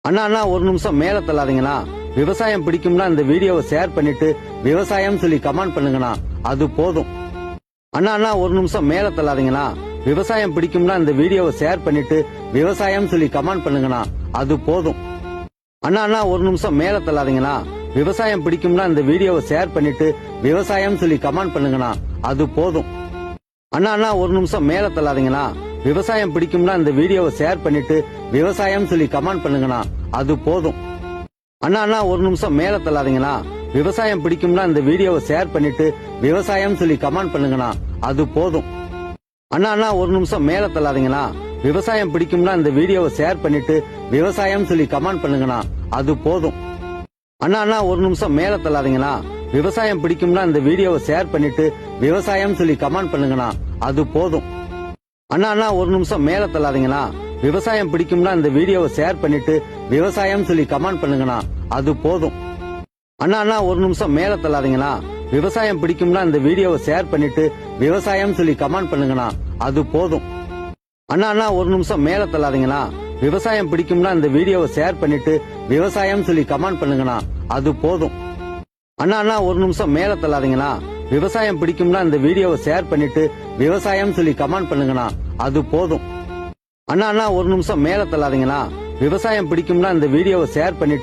அண்ணா ஒரு நிமிஷம் மேல தள்ளாதீங்கண்ணா. விவசாயம் பிடிக்கும்னா இந்த வீடியோவை ஷேர் பண்ணிட்டு விவசாயம் சொல்லி கமெண்ட் பண்ணுங்கண்ணா. அது போதும். அண்ணா ஒரு நிமிஷம் மேல தள்ளாதீங்கண்ணா. விவசாயம் பிடிக்கும்னா இந்த வீடியோவை ஷேர் பண்ணிட்டு விவசாயம் சொல்லி கமெண்ட் பண்ணுங்கண்ணா. அது போதும். அண்ணா ஒரு நிமிஷம் மேல தள்ளாதீங்கண்ணா. விவசாயம் பிடிக்கும்னா இந்த வீடியோவை ஷேர் பண்ணிட்டு விவசாயம் சொல்லி கமெண்ட் பண்ணுங்கண்ணா. அது போதும். அண்ணா ஒரு நிமிஷம் மேல தள்ளாதீங்கண்ணா. விவசாயம் பிடிக்கும்னா இந்த வீடியோவை ஷேர் பண்ணிட்டு விவசாயம் சொல்லி கமெண்ட் பண்ணுங்கண்ணா. அது போதும். அண்ணா ஒரு நிமிஷம் மேல தள்ளாதீங்கண்ணா. விவசாயம் பிடிக்கும்னா இந்த வீடியோவை ஷேர் பண்ணிட்டு விவசாயம் சொல்லி கமெண்ட் பண்ணுங்கண்ணா. அது போதும். அண்ணா ஒரு நிமிஷம் மேல தள்ளாதீங்கண்ணா. விவசாயம் பிடிக்கும்னா இந்த வீடியோவை ஷேர் பண்ணிட்டு விவசாயம் சொல்லி கமெண்ட் பண்ணுங்கண்ணா. அது போதும். அண்ணா ஒரு நிமிஷம் மேல தள்ளாதீங்கண்ணா. விவசாயம் பிடிக்கும்னா இந்த வீடியோவை ஷேர் பண்ணிட்டு விவசாயம் சொல்லி கமெண்ட் பண்ணுங்கண்ணா. அது போதும். அண்ணா ஒரு நிமிஷம் மேல தள்ளாதீங்கண்ணா. விவசாயம் பிடிக்கும்னா இந்த வீடியோவை ஷேர் பண்ணிட்டு விவசாயம் சொல்லி கமெண்ட் பண்ணுங்கண்ணா. அது போதும். அண்ணா ஒரு நிமிஷம் மேல தள்ளாதீங்கண்ணா. விவசாயம் பிடிக்கும்னா இந்த வீடியோவை ஷேர் பண்ணிட்டு விவசாயம் சொல்லி கமெண்ட் பண்ணுங்கண்ணா. அது போதும். அண்ணா ஒரு நிமிஷம் மேல தள்ளாதீங்கண்ணா. விவசாயம் பிடிக்கும்னா இந்த வீடியோவை ஷேர் பண்ணிட்டு விவசாயம் சொல்லி கமெண்ட் பண்ணுங்கண்ணா. அது போதும். அண்ணா ஒரு நிமிஷம் மேல தள்ளாதீங்கண்ணா. விவசாயம் பிடிக்கும்னா இந்த வீடியோவை ஷேர் பண்ணிட்டு விவசாயம் சொல்லி கமெண்ட் பண்ணுங்கண்ணா. அது போதும். அண்ணா ஒரு நிமிஷம் மேல தள்ளாதீங்கண்ணா. விவசாயம் பிடிக்கும்னா இந்த வீடியோவை ஷேர் பண்ணிட்டு